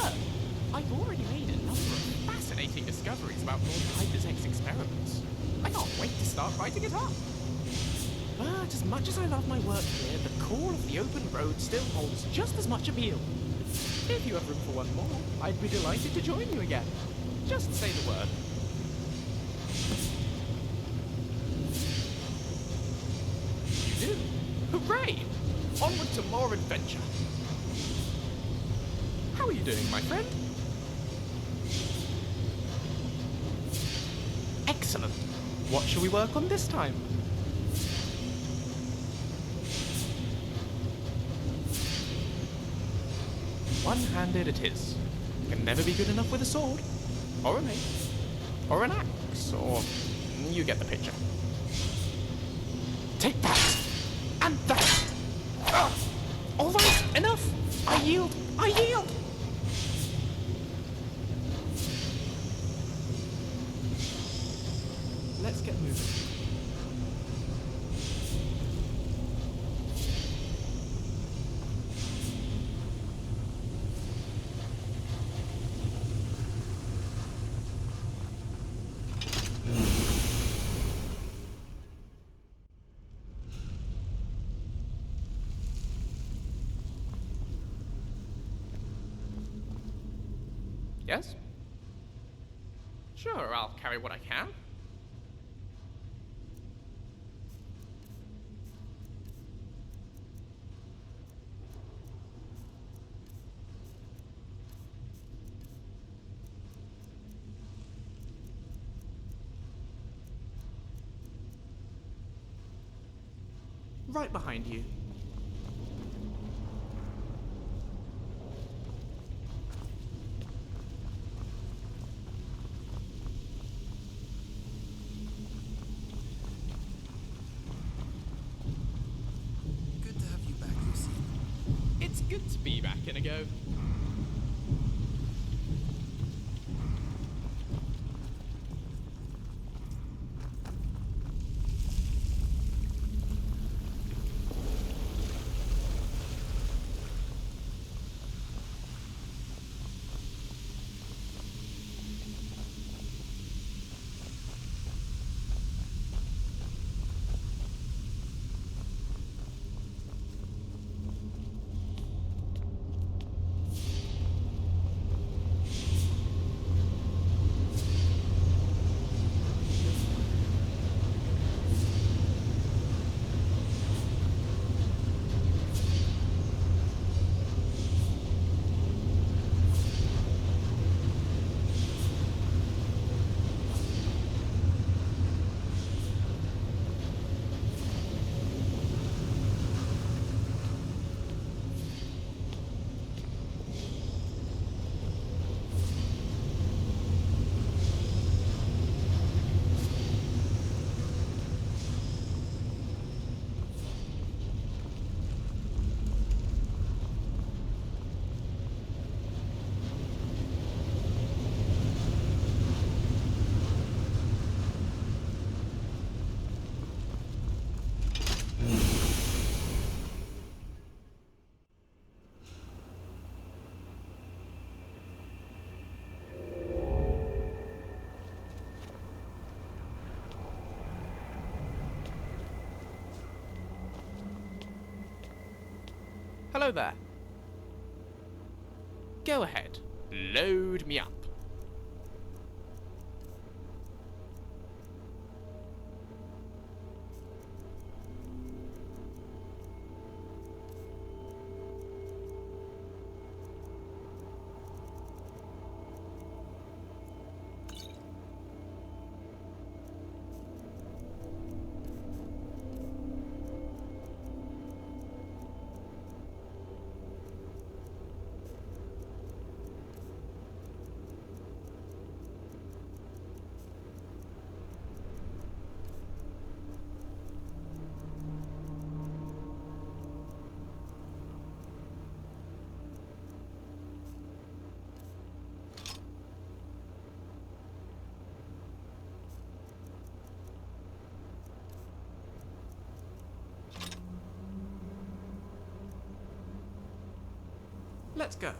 work. I've already made a number of fascinating discoveries about Lord Hyperzek's experiments. I can't wait to start writing it up. But as much as I love my work here, the core of the open road still holds just as much appeal. If you have room for one more, I'd be delighted to join you again. Just say the word. You do? Hooray! Onward to more adventure. How are you doing, my friend? Excellent. What shall we work on this time? One-handed it is. Can never be good enough with a sword, or a mace, or an axe, or... you get the picture. Take that! And that! Ugh. All right, enough! I yield! I yield! Let's get moving. Yes? Sure, I'll carry what I can. Right behind you. Good to have you back, Lucy. It's good to be back in a go. Hello there. Go ahead. Load me up. Let's go.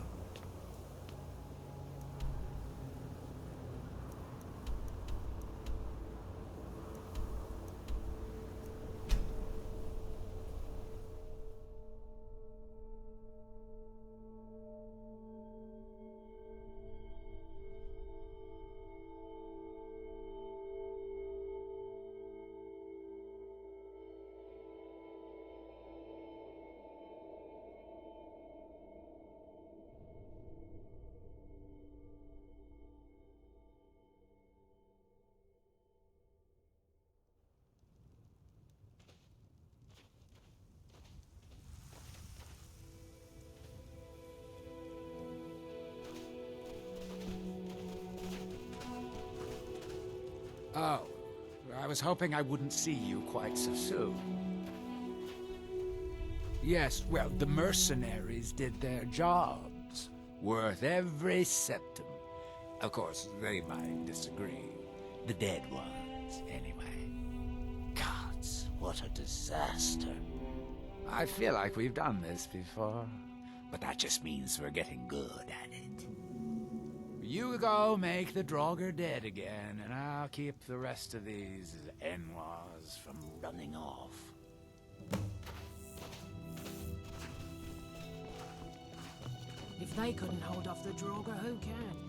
Oh, I was hoping I wouldn't see you quite so soon. Yes, well, the mercenaries did their jobs. Worth every septum. Of course, they might disagree. The dead ones, anyway. Gods, what a disaster. I feel like we've done this before, but that just means we're getting good at it. You go make the Draugr dead again, and I'll keep the rest of these Enwas from running off. If they couldn't hold off the Draugr, who can?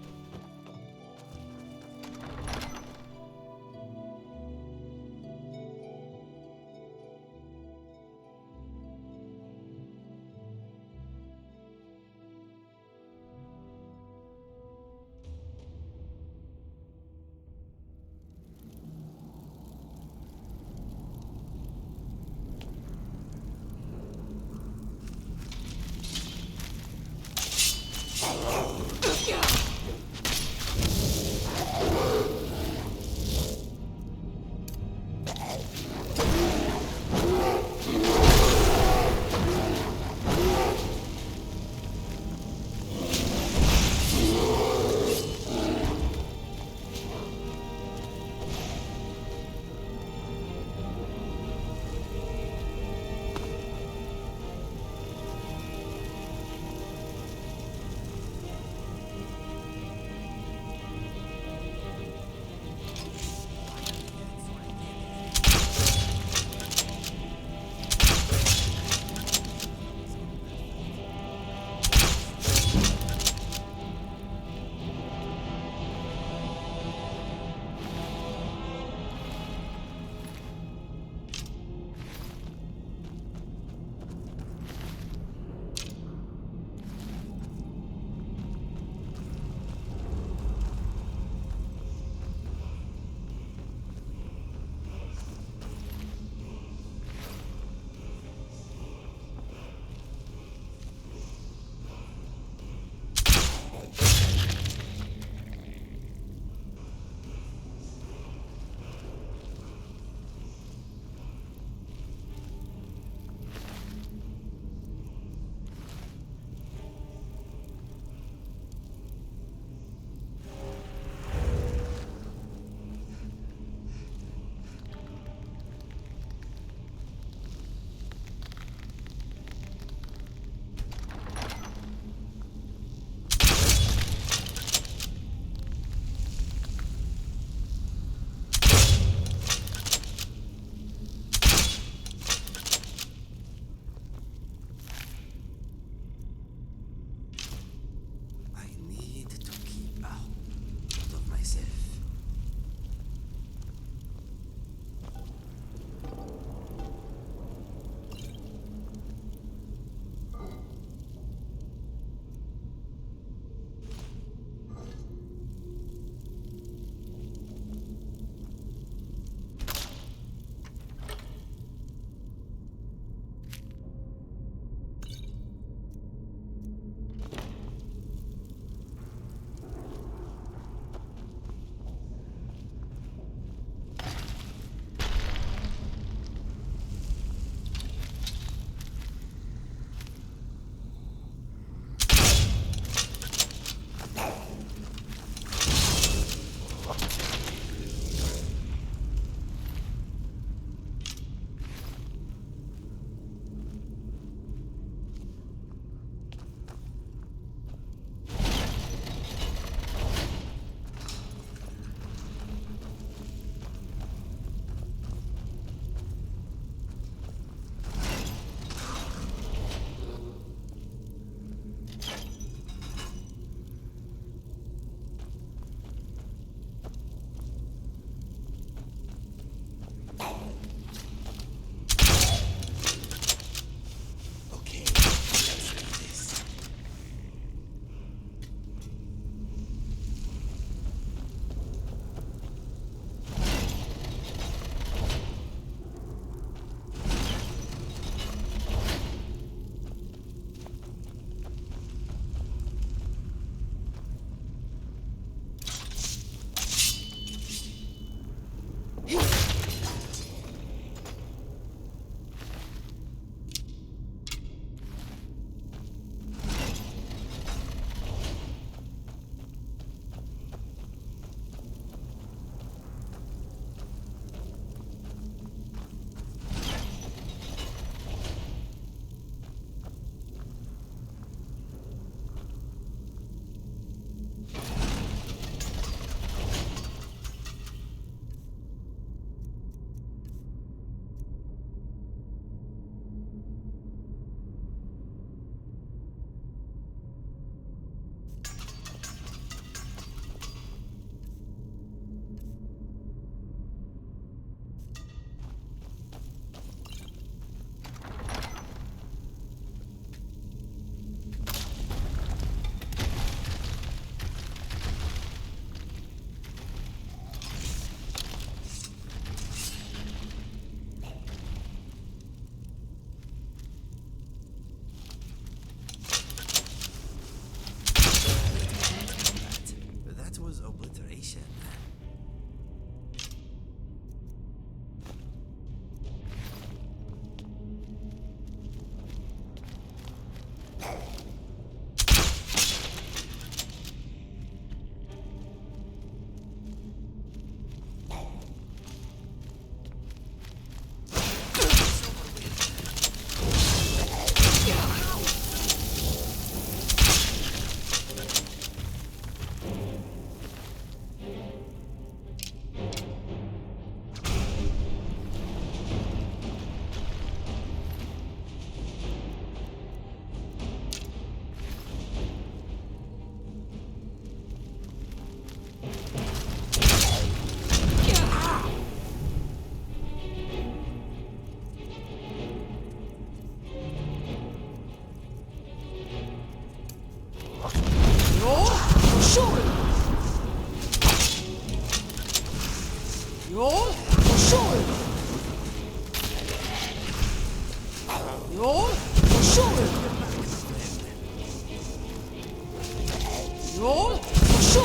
Roll? Sure!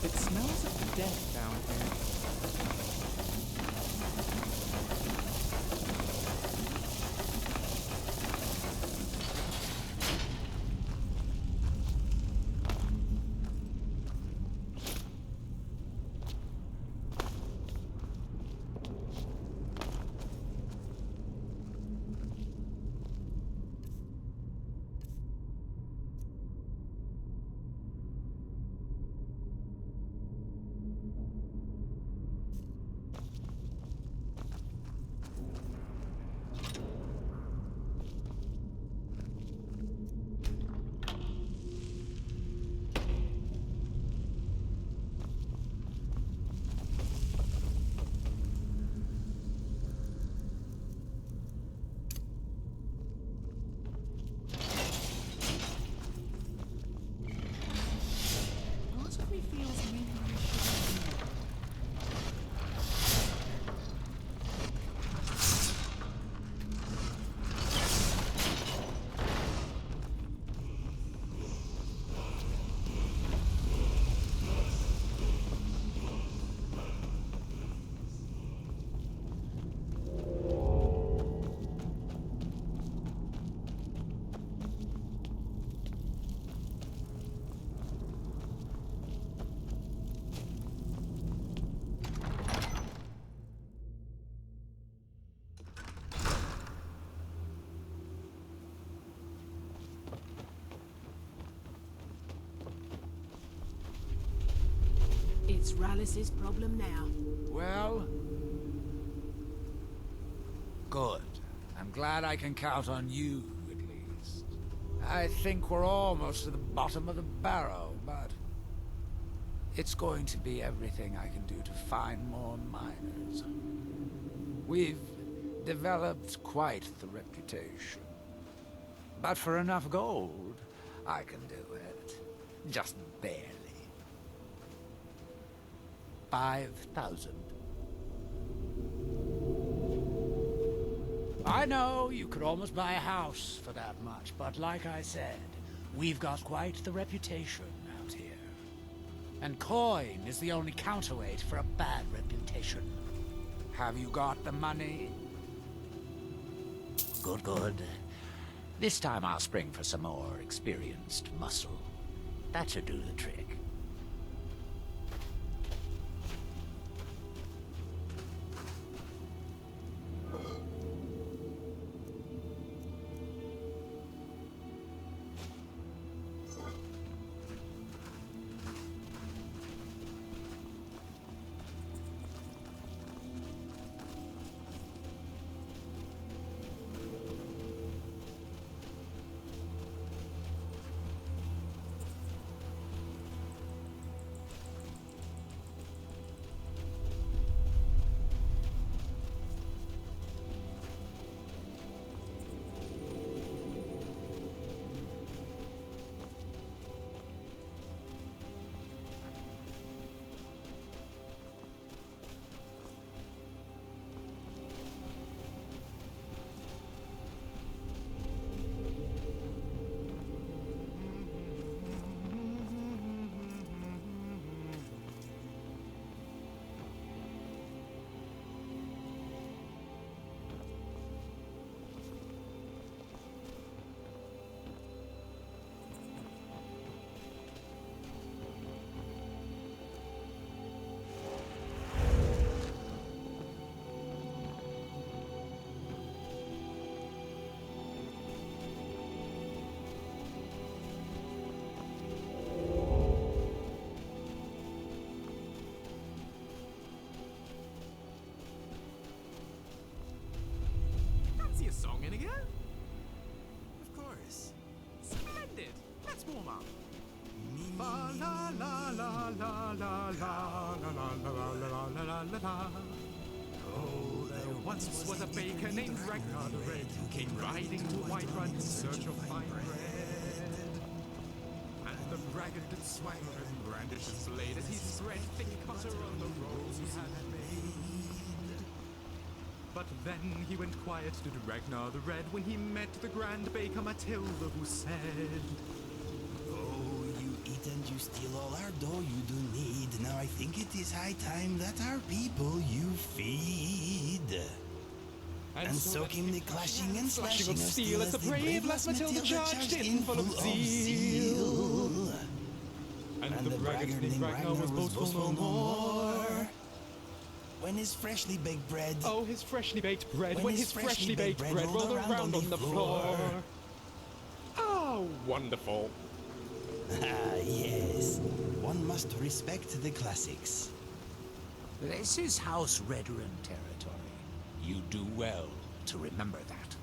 It smells of death down here. Part of me feels maybe we shouldn't be. It's Rallis's problem now. Well, good. I'm glad I can count on you, at least. I think we're almost to the bottom of the barrel, but it's going to be everything I can do to find more miners. We've developed quite the reputation. But for enough gold, I can do it. Just barely. 5,000. I know you could almost buy a house for that much, but like I said, we've got quite the reputation out here. And coin is the only counterweight for a bad reputation. Have you got the money? Good, good. This time I'll spring for some more experienced muscle. That should do the trick. Fancy a song in again? Of course. Splendid! Let's warm up. La la la la la la la la la la la la la la la. Oh, there once was a baker named Ragnar the Red who came riding to Whiterun in search of fine bread. and swaggered and brandished his blade as he spread thick butter on the rolls he had made. But then he went quiet, did Ragnar the Red, when he met the Grand Baker Matilda, who said, "Oh, you eat and you steal all our dough you do need. Now I think it is high time that our people you feed." And so came the clashing and slashing of steel as the brave lass Matilda charged in full of zeal. And the braggart named Ragnar was boastful no more. When his freshly baked bread, Oh, his freshly baked bread, when his freshly baked bread rolled around on the floor. Oh, wonderful. Ah, yes. One must respect the classics. This is House Redoran territory. You do well to remember that.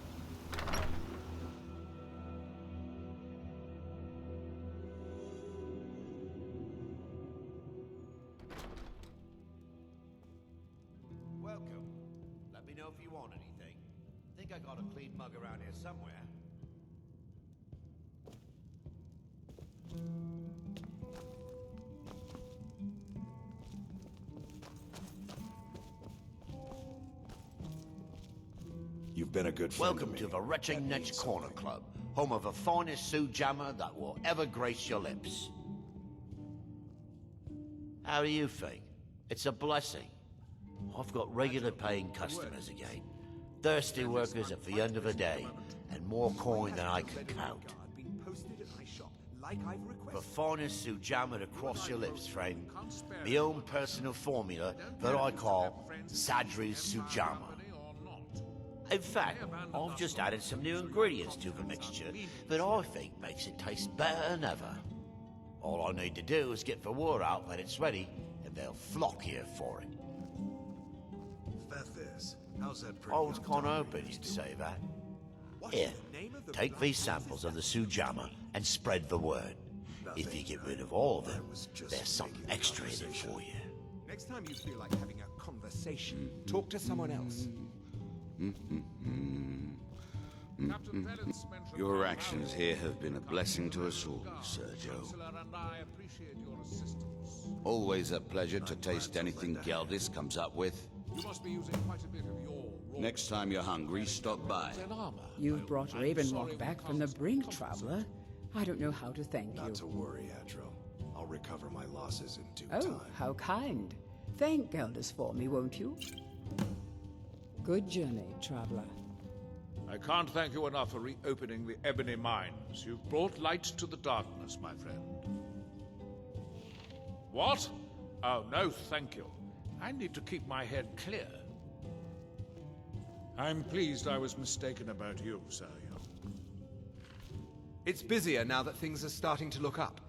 Welcome. Let me know if you want anything. Think I got a clean mug around here somewhere. You've been a good friend Welcome to to me. the Wretching Netch Corner Club, home of the finest Sue Jammer that will ever grace your lips. How do you think? It's a blessing. I've got regular paying customers again. Thirsty workers at the end of the day, and more coin than I can count. The finest Sue Jammer to cross your lips, friend. My own personal formula that I call Sadri's Sue Jammer. In fact, I've just added some new ingredients to the mixture that I think makes it taste better than ever. All I need to do is get the word out that it's ready, and they'll flock here for it. Fact is, how's that I was kind of hoping you'd say that. Here, take these samples of the Sue Jammer and spread the word. If you get rid of all of them, there's something extra in it for you. Next time you feel like having a conversation, talk to someone else. Your actions here have been a blessing to us all, Sergio. Always a pleasure to taste anything Geldis comes up with. Next time you're hungry, stop by. You've brought Ravenwalk back from the brink, traveler. I don't know how to thank you. Not to worry, Adro. I'll recover my losses in due Oh, time. how kind. Thank Geldis for me, won't you? Good journey, traveler. I can't thank you enough for reopening the ebony mines. You've brought light to the darkness, my friend. What? Oh, no, thank you. I need to keep my head clear. I'm pleased I was mistaken about you, Sergio. It's busier now that things are starting to look up.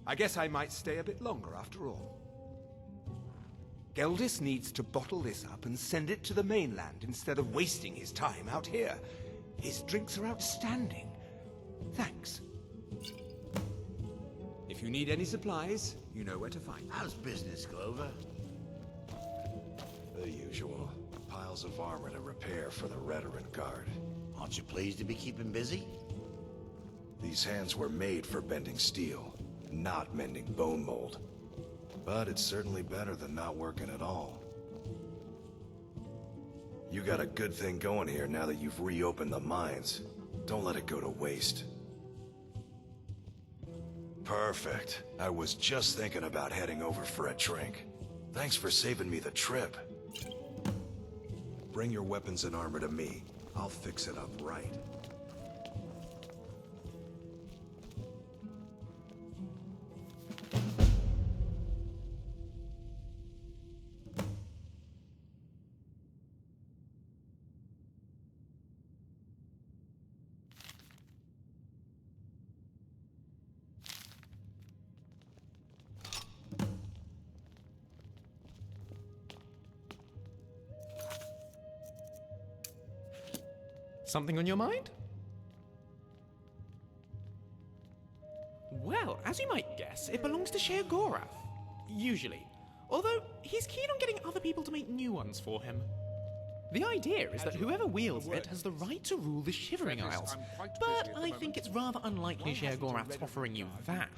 I guess I might stay a bit longer after all. Geldis needs to bottle this up and send it to the mainland instead of wasting his time out here. His drinks are outstanding. Thanks. If you need any supplies, you know where to find them. How's business, Clover? The usual. Piles of armor to repair for the Redoran Guard. Aren't you pleased to be keeping busy? These hands were made for bending steel, not mending bone mold. But it's certainly better than not working at all. You got a good thing going here now that you've reopened the mines. Don't let it go to waste. Perfect. I was just thinking about heading over for a drink. Thanks for saving me the trip. Bring your weapons and armor to me. I'll fix it up right. Something on your mind? Well, as you might guess, it belongs to Shea Gorath. Usually. Although, he's keen on getting other people to make new ones for him. The idea is that whoever wields it has the right to rule the Shivering Isles. But I think it's rather unlikely Sheogorath's offering you that.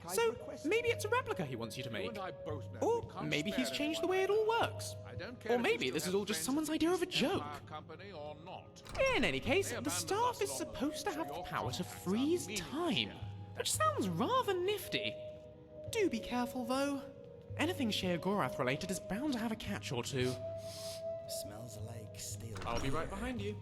So, maybe it's a replica he wants you to make. Or maybe he's changed the way it all works. Or maybe this is all just someone's idea of a joke. In any case, the staff is supposed to have the power to freeze time, which sounds rather nifty. Do be careful, though. Anything Sheogorath related is bound to have a catch or two. Smells like stale. I'll be right behind you.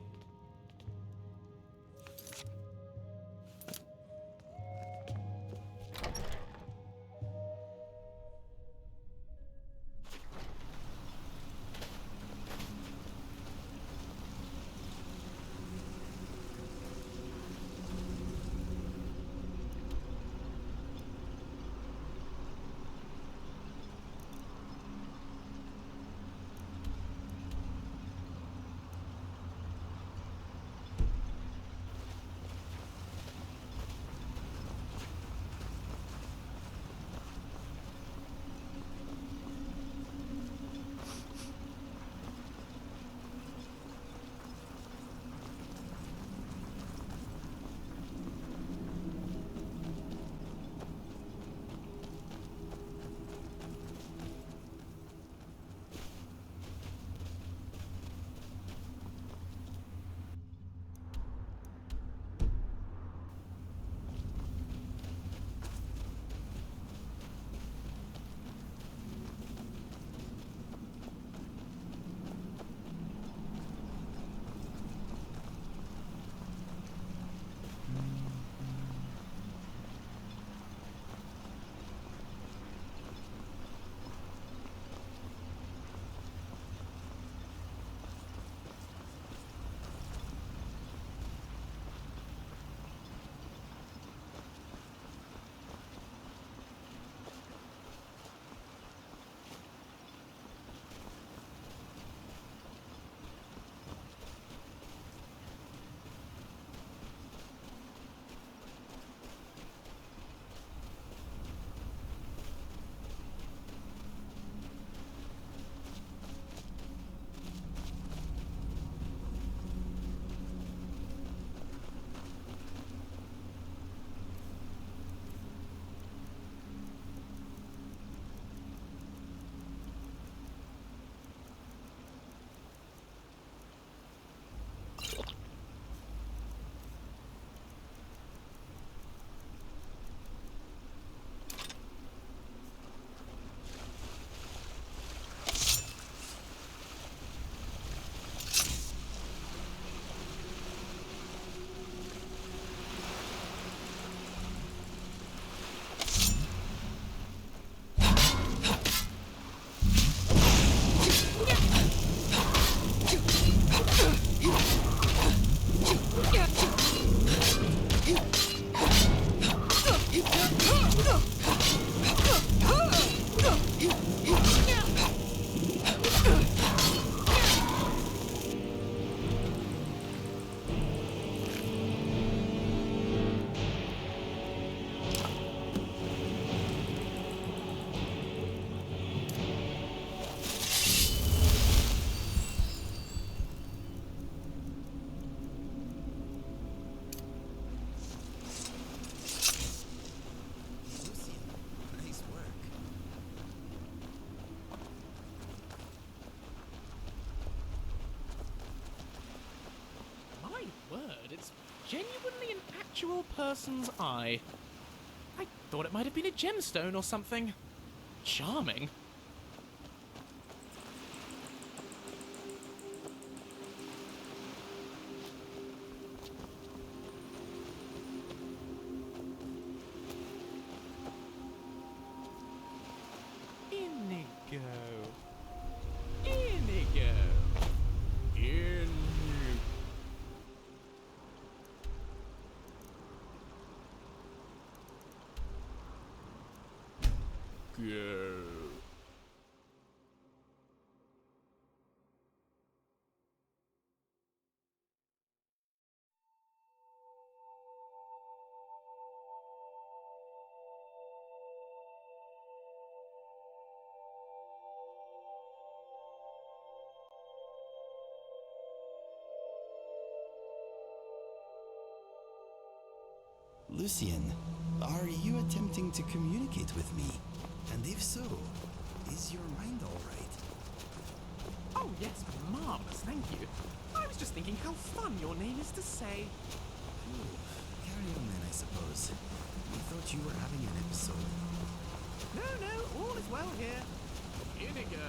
Genuinely an actual person's eye. I thought it might have been a gemstone or something. Charming. Inigo. Inigo. Inigo. Go. Lucian, are you attempting to communicate with me? And if so, is your mind all right? Oh, yes, marvelous, thank you. I was just thinking how fun your name is to say. Carry on then, I suppose. I thought you were having an episode. No, all is well here. Inigo.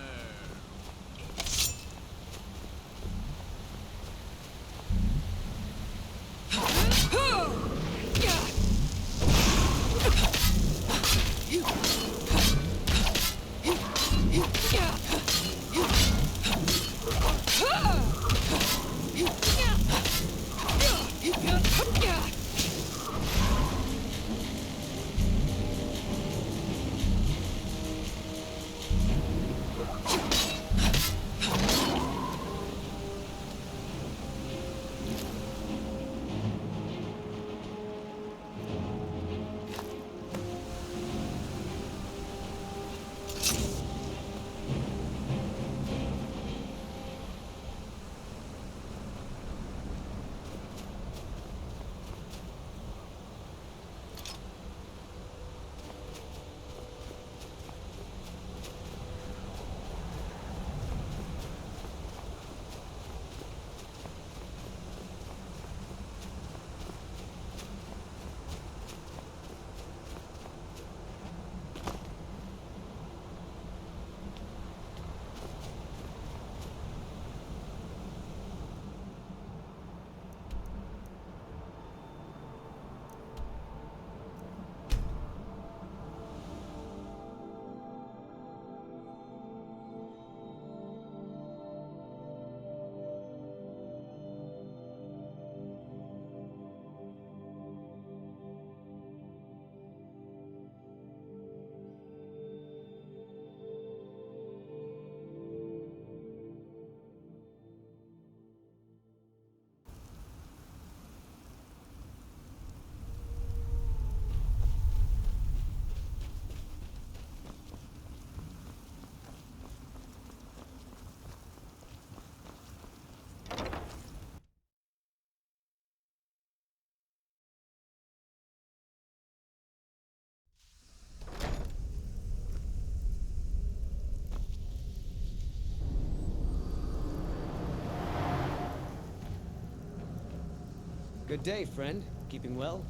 Good day, friend. Keeping well?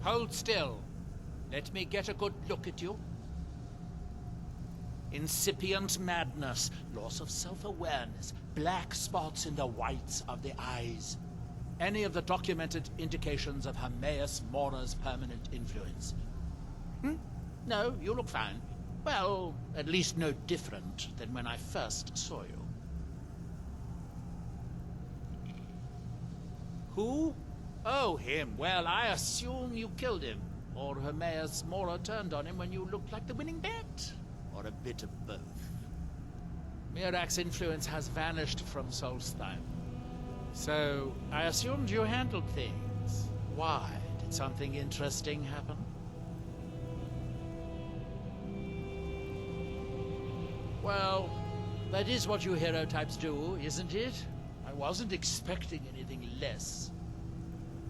Hold still. Let me get a good look at you. Incipient madness, loss of self-awareness, black spots in the whites of the eyes. Any of the documented indications of Hermaeus Mora's permanent influence. No, you look fine. Well, at least no different than when I first saw you. Who? Oh, him. Well, I assume you killed him. Or Hermaeus Mora turned on him when you looked like the winning bet. Or a bit of both. Mirak's influence has vanished from Solstheim. So, I assumed you handled things. Why? Did something interesting happen? Well, that is what you hero types do, isn't it? I wasn't expecting anything less.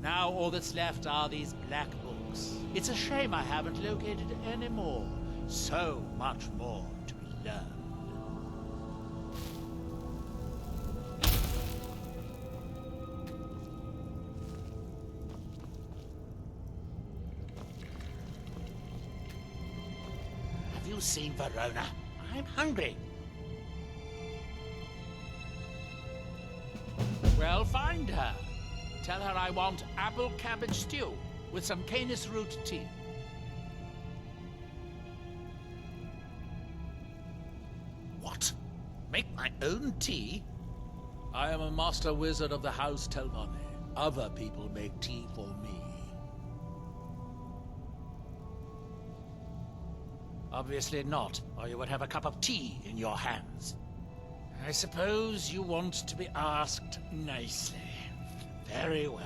Now all that's left are these black books. It's a shame I haven't located any more. So much more to be learned. Have you seen Verona? I'm hungry. Well, find her. Tell her I want apple cabbage stew with some canis root tea. What? Make my own tea? I am a master wizard of the House Telvanni. Other people make tea for me. Obviously not, or you would have a cup of tea in your hands. I suppose you want to be asked nicely. Very well.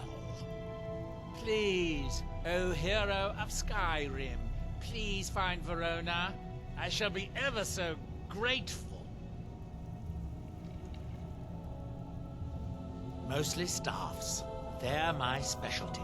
Please, O hero of Skyrim, please find Verona. I shall be ever so grateful. Mostly staffs. They're my specialty.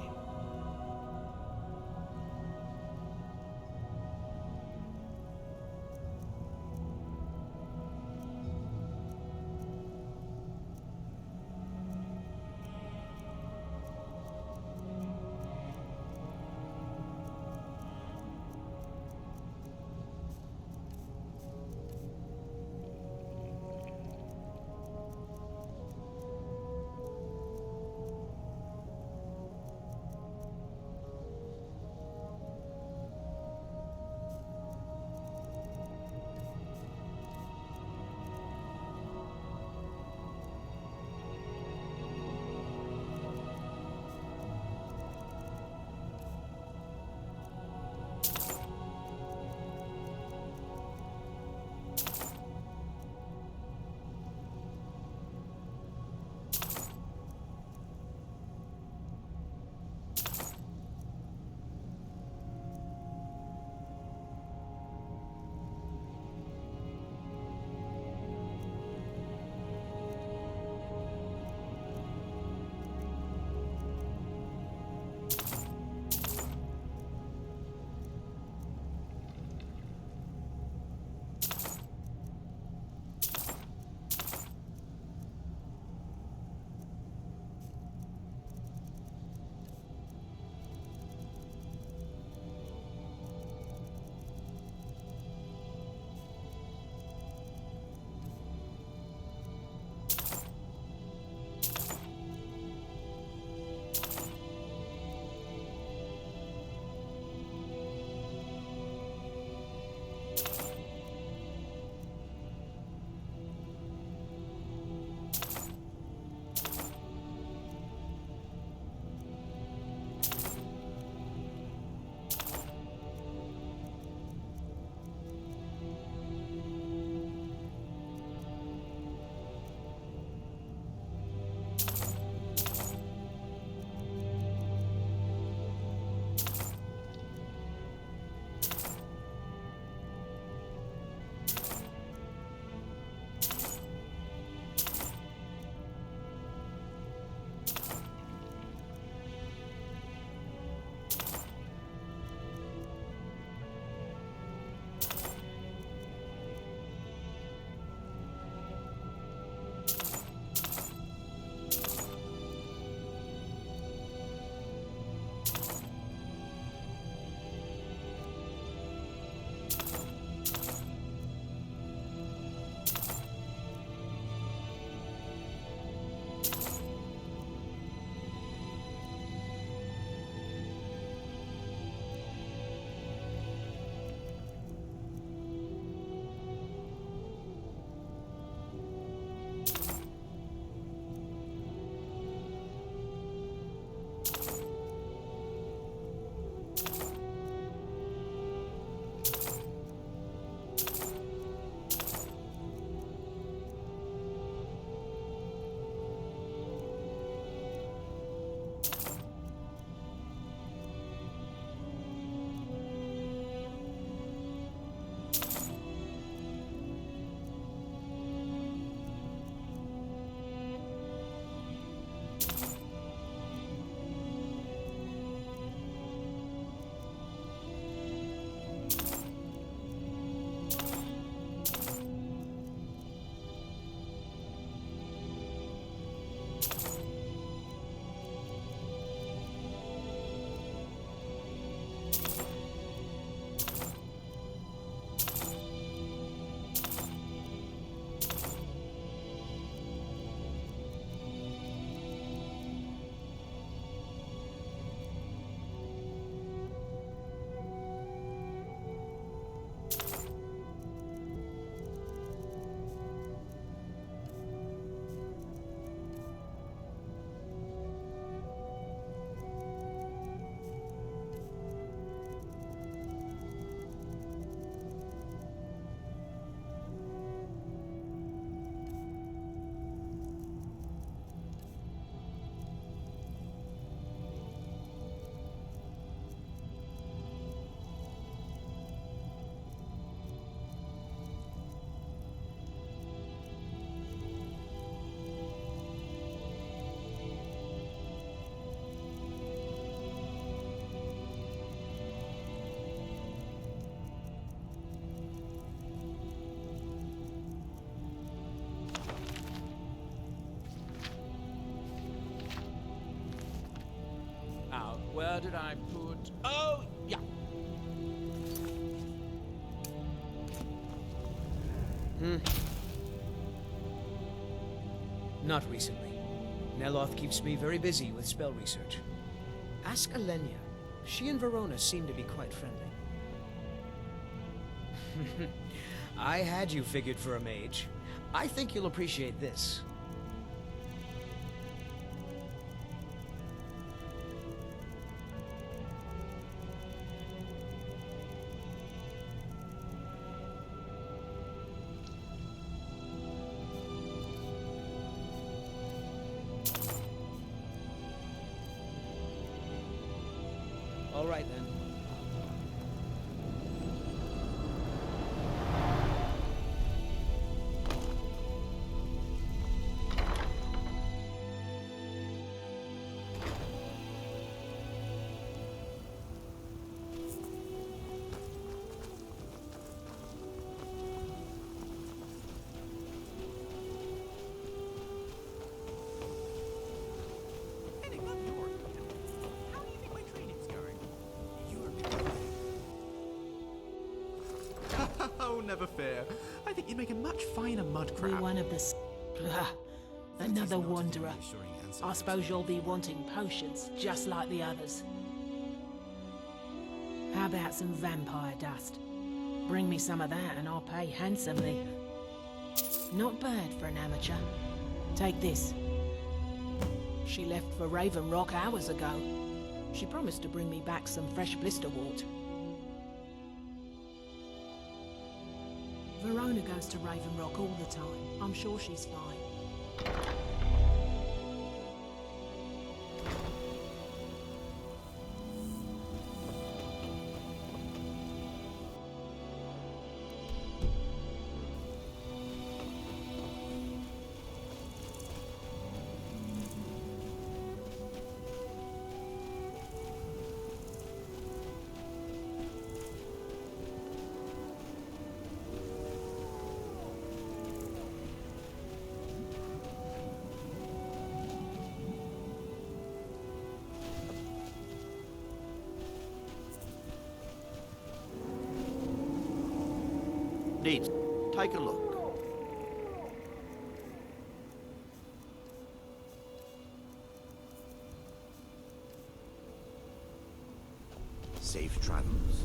did I put... Oh, yeah. Not recently. Neloth keeps me very busy with spell research. Ask Alenia. She and Verona seem to be quite friendly. I had you figured for a mage. I think you'll appreciate this. All right, then. Heading up north. How do you think my training's going? Oh, never fear. I think you'd make a much finer mud Be crab. one of the... Another wanderer. I suppose you'll be wanting potions, just like the others. How about some vampire dust? Bring me some of that and I'll pay handsomely. Not bad for an amateur. Take this. She left for Raven Rock hours ago. She promised to bring me back some fresh blisterwort. Verona goes to Raven Rock all the time. I'm sure she's fine. Needs. Take a look. Safe travels.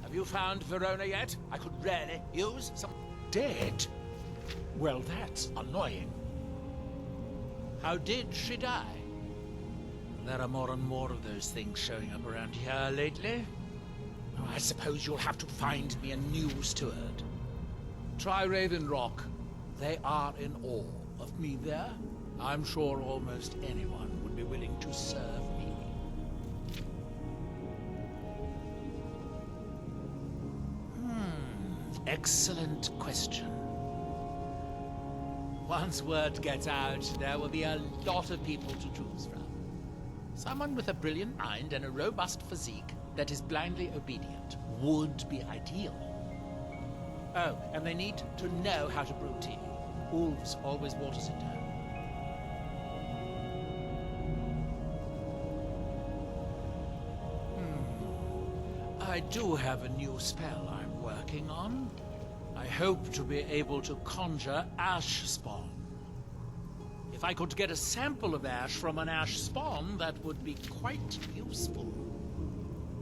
Have you found Verona yet? I could really use some... Dead? Well, that's annoying. How did she die? There are more and more of those things showing up around here lately. Oh, I suppose you'll have to find me a new steward. Try Raven Rock. They are in awe of me there. I'm sure almost anyone would be willing to serve me. Excellent question. Once word gets out, there will be a lot of people to choose from. Someone with a brilliant mind and a robust physique that is blindly obedient would be ideal. Oh, and they need to know how to brew tea. Ulves always waters it down. I do have a new spell I'm working on. I hope to be able to conjure ash spawn. If I could get a sample of ash from an ash spawn, that would be quite useful.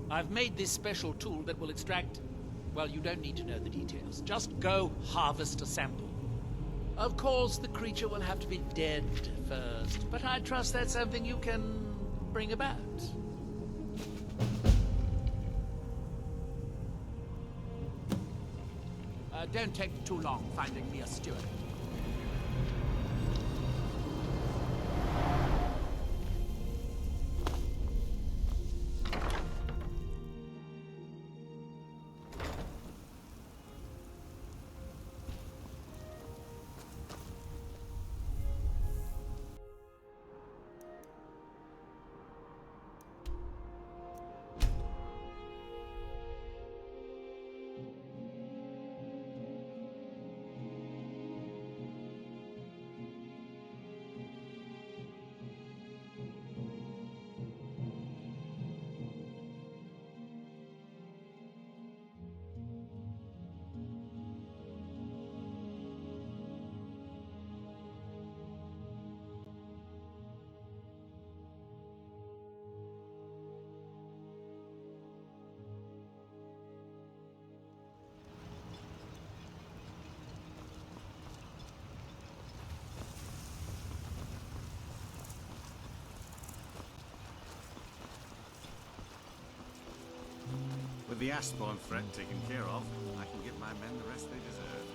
I've made this special tool that will extract... Well, you don't need to know the details. Just go harvest a sample. Of course, the creature will have to be dead first, but I trust that's something you can bring about. Don't take too long finding me a steward. With the Ashbourne threat taken care of, I can give my men the rest they deserve.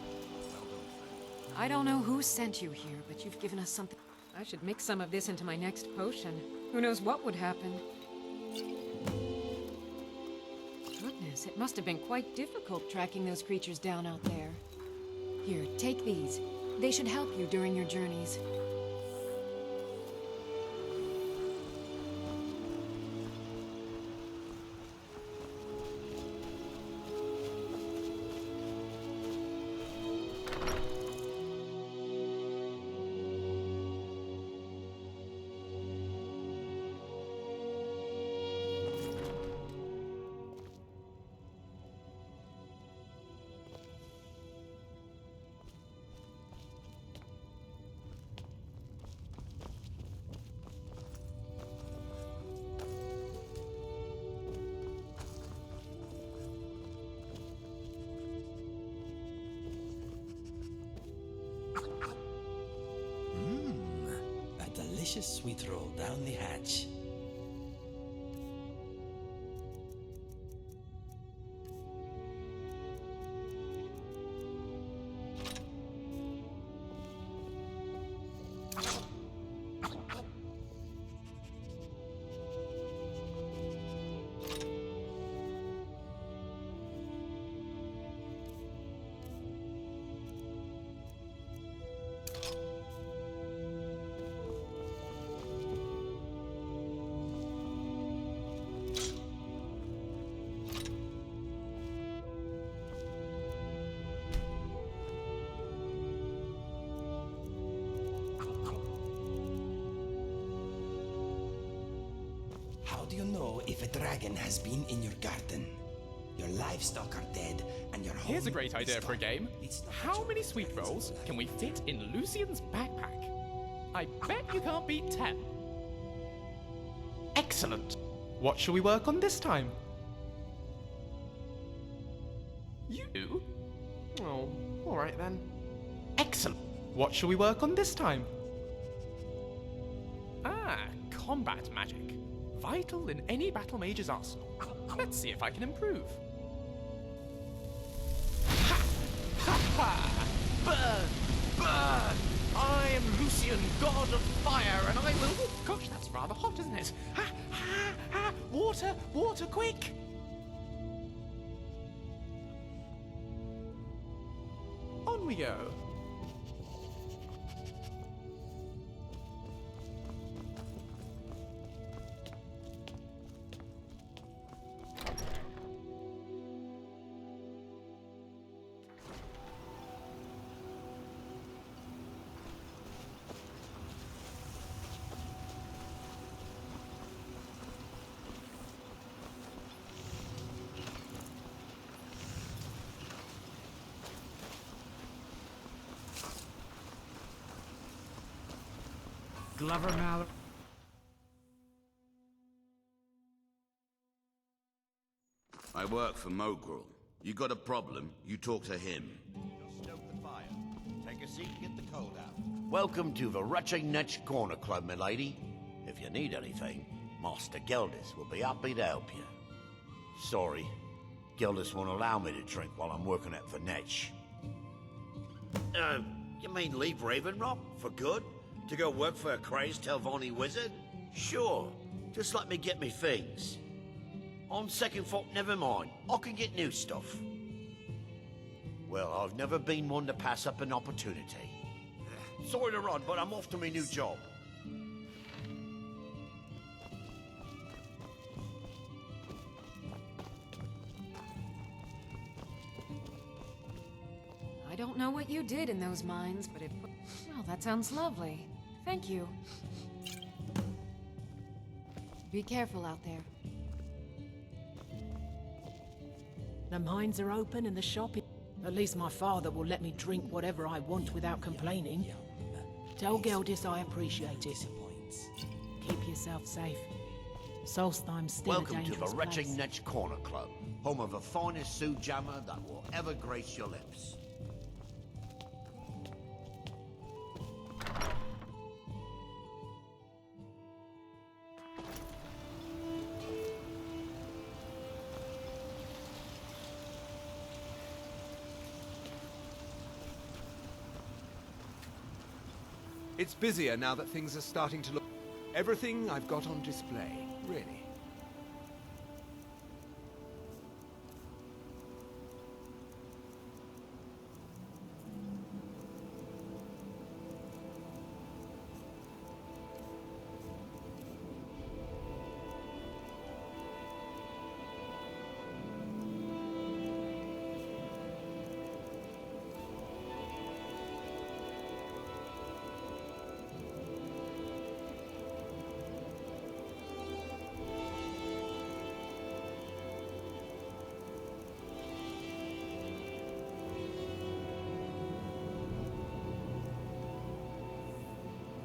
Well done, friend. I don't know who sent you here, but you've given us something. I should mix some of this into my next potion. Who knows what would happen? Goodness, it must have been quite difficult tracking those creatures down out there. Here, take these. They should help you during your journeys. Delicious sweet roll down the hatch. How do you know if a dragon has been in your garden? Your livestock are dead, and your home Here's a great idea is for a game. How many sweet rolls can we fit in Lucian's backpack? I bet you can't beat 10. Excellent. What shall we work on this time? You? Oh, alright then. Excellent. What shall we work on this time? Ah, combat magic. Vital in any battle mage's arsenal. Let's see if I can improve. Ha! Ha ha! Burn! Burn! I am Lucian, god of fire, and I will... Oh, gosh, that's rather hot, isn't it? Ha! Ha! Ha! Water! Water, quick! On we go. Glover Mallory. I work for Mogrel. You got a problem, you talk to him. Stoke the fire. Take a seat and get the cold out. Welcome to the Ratchet Corner Club, my lady. If you need anything, Master Geldis will be happy to help you. Sorry, Geldis won't allow me to drink while I'm working at the Netch. You mean leave Ravenrock for good? To go work for a crazed Telvanni wizard? Sure, just let me get me things. On second thought, never mind. I can get new stuff. Well, I've never been one to pass up an opportunity. Sorry to run, but I'm off to my new job. I don't know what you did in those mines, but well, that sounds lovely. Thank you. Be careful out there. The mines are open and the shop is... At least my father will let me drink whatever I want without complaining. Tell Geldis I appreciate it. Keep yourself safe. Solstheim's still Welcome a to the dangerous Wretched place. Netch Corner Club, home of the finest Sue Jammer that will ever grace your lips. It's busier now that things are starting to look... Everything I've got on display, really.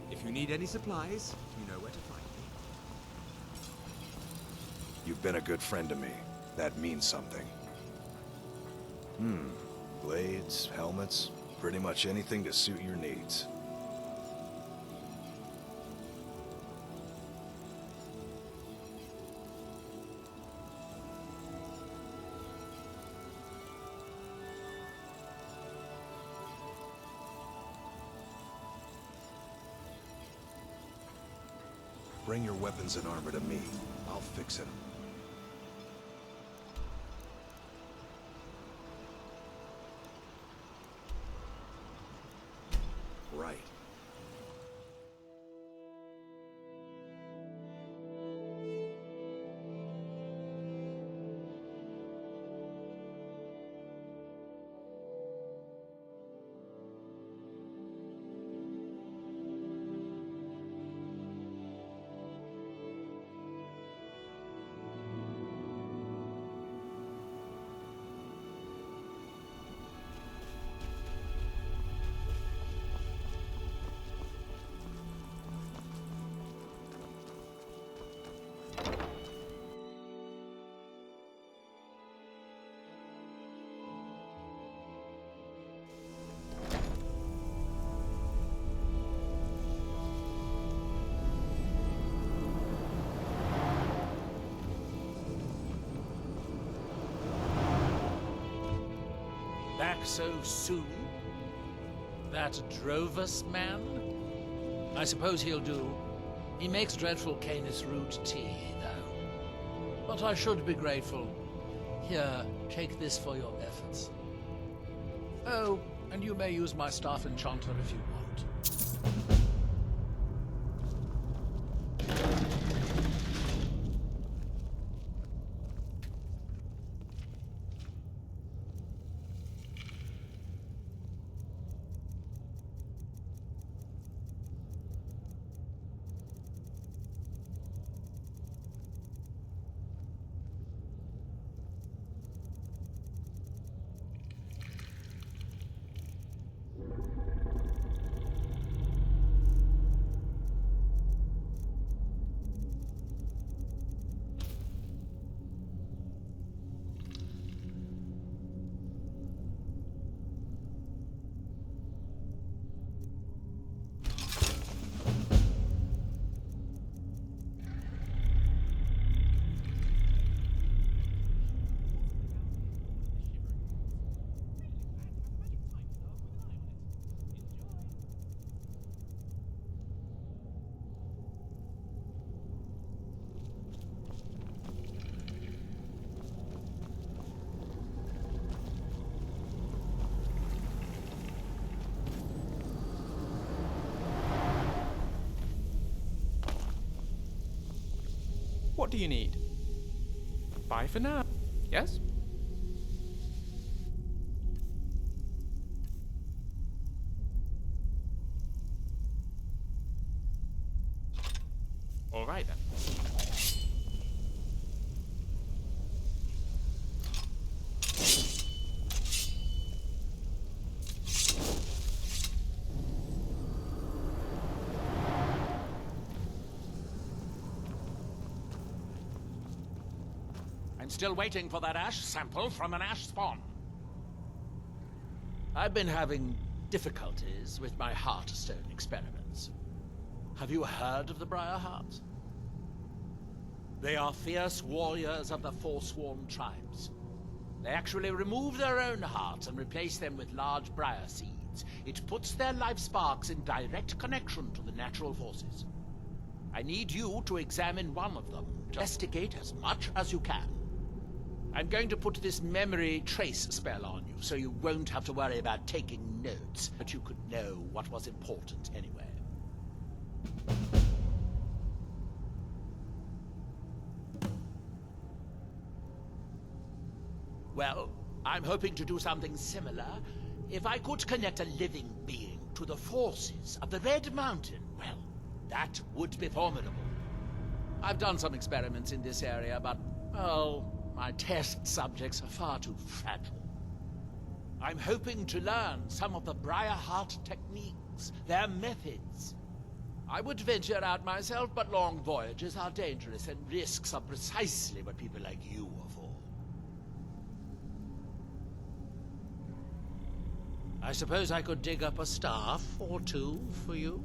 If you need any supplies, you know where to find me. You've been a good friend to me. That means something. Blades, helmets, pretty much anything to suit your needs. Bring your weapons and armor to me. I'll fix it. Right. back so soon? That Drovus man? I suppose he'll do. He makes dreadful Canis root tea, though. But I should be grateful. Here, take this for your efforts. Oh, and you may use my staff enchanter if you want. What do you need? Bye for now. Yes? All right then. I'm still waiting for that ash sample from an ash spawn. I've been having difficulties with my Heartstone experiments. Have you heard of the Briarhearts? They are fierce warriors of the Forsworn tribes. They actually remove their own hearts and replace them with large briar seeds. It puts their life sparks in direct connection to the natural forces. I need you to examine one of them, to investigate as much as you can. I'm going to put this memory trace spell on you, so you won't have to worry about taking notes, but you could know what was important anyway. Well, I'm hoping to do something similar. If I could connect a living being to the forces of the Red Mountain, well, that would be formidable. I've done some experiments in this area, but, well, my test subjects are far too fragile. I'm hoping to learn some of the Briarheart techniques, their methods. I would venture out myself, but long voyages are dangerous, and risks are precisely what people like you are for. I suppose I could dig up a staff or two for you?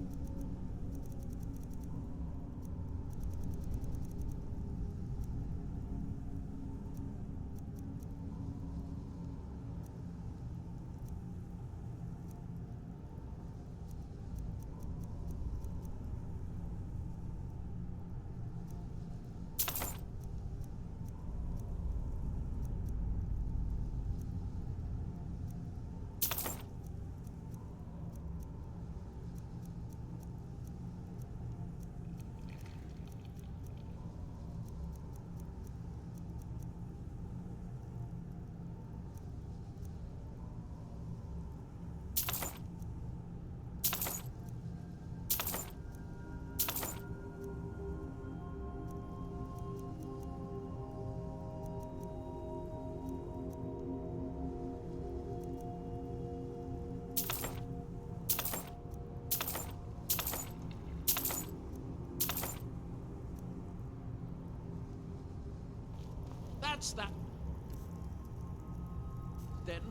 That's that. Then